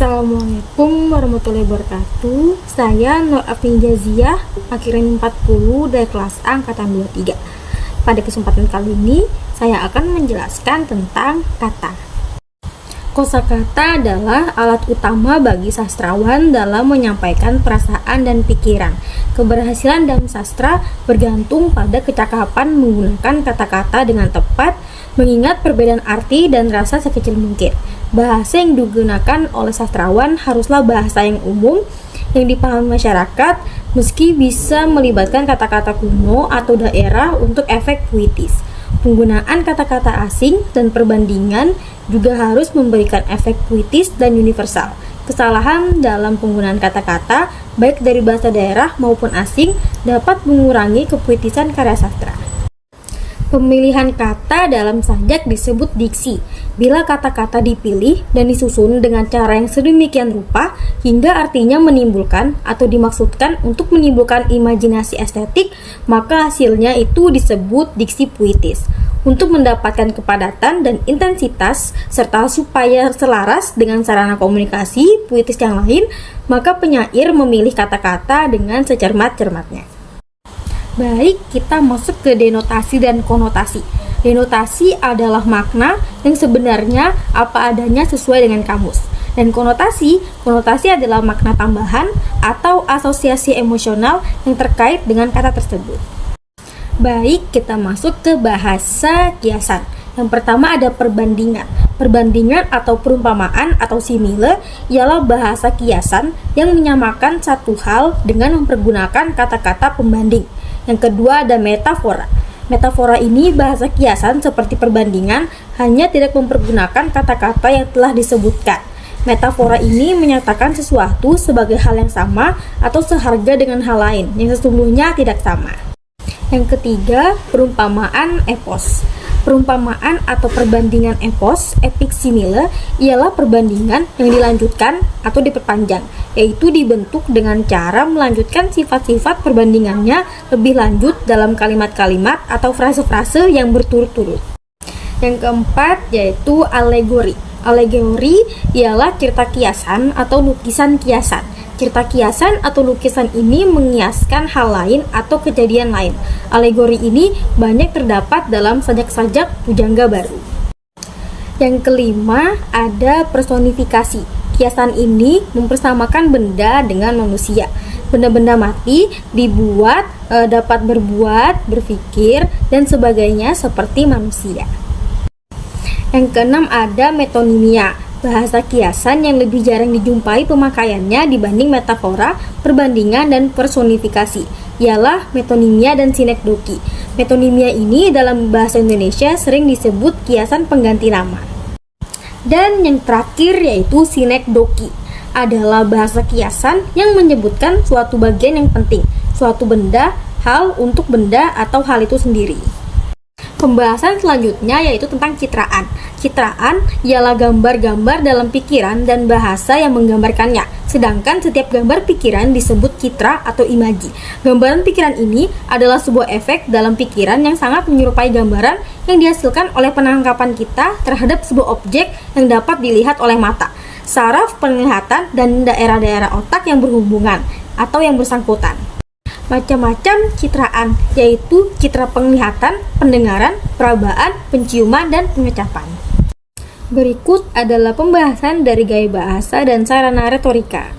Assalamualaikum warahmatullahi wabarakatuh. Saya Nur Afin Jaziah, akhiran 40 dari kelas A angkatan 23. Pada kesempatan kali ini, saya akan menjelaskan tentang kata. Kosakata adalah alat utama bagi sastrawan dalam menyampaikan perasaan dan pikiran. Keberhasilan dalam sastra bergantung pada kecakapan menggunakan kata-kata dengan tepat, mengingat perbedaan arti dan rasa sekecil mungkin. Bahasa yang digunakan oleh sastrawan haruslah bahasa yang umum, yang dipahami masyarakat, meski bisa melibatkan kata-kata kuno atau daerah untuk efek puitis. Penggunaan kata-kata asing dan perbandingan juga harus memberikan efek puitis dan universal. Kesalahan dalam penggunaan kata-kata, baik dari bahasa daerah maupun asing, dapat mengurangi kepuitisan karya sastra. Pemilihan kata dalam sajak disebut diksi. Bila kata-kata dipilih dan disusun dengan cara yang sedemikian rupa hingga artinya menimbulkan atau dimaksudkan untuk menimbulkan imajinasi estetik, maka hasilnya itu disebut diksi puitis. Untuk mendapatkan kepadatan dan intensitas serta supaya selaras dengan sarana komunikasi puitis yang lain, maka penyair memilih kata-kata dengan secermat-cermatnya. Baik, kita masuk ke denotasi dan konotasi. Denotasi adalah makna yang sebenarnya apa adanya sesuai dengan kamus. Dan konotasi adalah makna tambahan atau asosiasi emosional yang terkait dengan kata tersebut. Baik, kita masuk ke bahasa kiasan. Yang pertama ada perbandingan. Perbandingan atau perumpamaan atau simile ialah bahasa kiasan yang menyamakan satu hal dengan mempergunakan kata-kata pembanding. Yang kedua ada metafora. Metafora ini bahasa kiasan seperti perbandingan, hanya tidak mempergunakan kata-kata yang telah disebutkan. Metafora ini menyatakan sesuatu sebagai hal yang sama atau seharga dengan hal lain yang sesungguhnya tidak sama. Yang ketiga, perumpamaan epos. Perumpamaan atau perbandingan epos, epic simile, ialah perbandingan yang dilanjutkan atau diperpanjang, yaitu dibentuk dengan cara melanjutkan sifat-sifat perbandingannya lebih lanjut dalam kalimat-kalimat atau frase-frase yang berturut-turut. Yang keempat yaitu alegori. Alegori ialah cerita kiasan atau lukisan kiasan. Cerita kiasan atau lukisan ini mengiaskan hal lain atau kejadian lain. Alegori ini banyak terdapat dalam sajak-sajak pujangga baru. Yang kelima ada personifikasi. Kiasan ini mempersamakan benda dengan manusia. Benda-benda mati dibuat dapat berbuat, berpikir, dan sebagainya seperti manusia. Yang keenam ada metonimia. Bahasa kiasan yang lebih jarang dijumpai pemakaiannya dibanding metafora, perbandingan, dan personifikasi ialah metonimia dan sinekdoki. Metonimia ini dalam bahasa Indonesia sering disebut kiasan pengganti nama. Dan yang terakhir yaitu sinekdoki adalah bahasa kiasan yang menyebutkan suatu bagian yang penting, suatu benda, hal untuk benda atau hal itu sendiri. Pembahasan selanjutnya yaitu tentang citraan. Citraan ialah gambar-gambar dalam pikiran dan bahasa yang menggambarkannya. Sedangkan setiap gambar pikiran disebut citra atau imaji. Gambaran pikiran ini adalah sebuah efek dalam pikiran yang sangat menyerupai gambaran yang dihasilkan oleh penangkapan kita terhadap sebuah objek yang dapat dilihat oleh mata, saraf penglihatan, dan daerah-daerah otak yang berhubungan atau yang bersangkutan. Macam-macam citraan, yaitu citra penglihatan, pendengaran, perabaan, penciuman, dan pengucapan. Berikut adalah pembahasan dari gaya bahasa dan sarana retorika.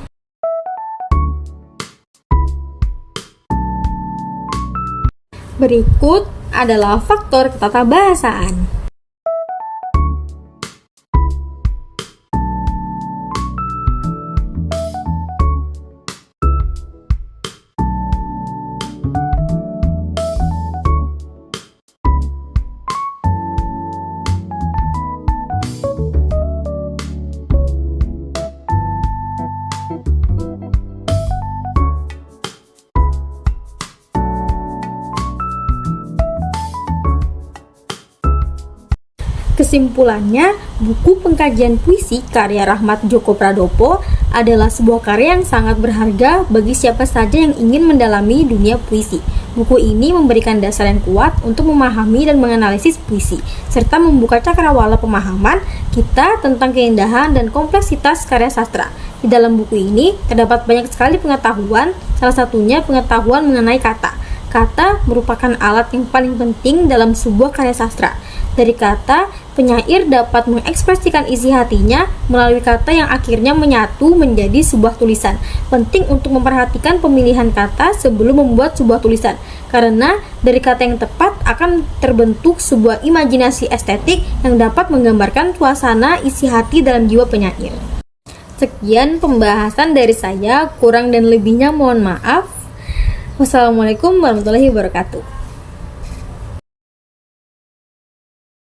Berikut adalah faktor ketatabahasaan. Kesimpulannya, buku pengkajian puisi karya Rahmat Djoko Pradopo adalah sebuah karya yang sangat berharga bagi siapa saja yang ingin mendalami dunia puisi. Buku ini memberikan dasar yang kuat untuk memahami dan menganalisis puisi, serta membuka cakrawala pemahaman kita tentang keindahan dan kompleksitas karya sastra. Di dalam buku ini terdapat banyak sekali pengetahuan, salah satunya pengetahuan mengenai kata. Kata merupakan alat yang paling penting dalam sebuah karya sastra. Dari kata, penyair dapat mengekspresikan isi hatinya melalui kata yang akhirnya menyatu menjadi sebuah tulisan. Penting untuk memperhatikan pemilihan kata sebelum membuat sebuah tulisan, karena dari kata yang tepat akan terbentuk sebuah imajinasi estetik yang dapat menggambarkan suasana isi hati dalam jiwa penyair. Sekian pembahasan dari saya, kurang dan lebihnya mohon maaf. Wassalamualaikum warahmatullahi wabarakatuh.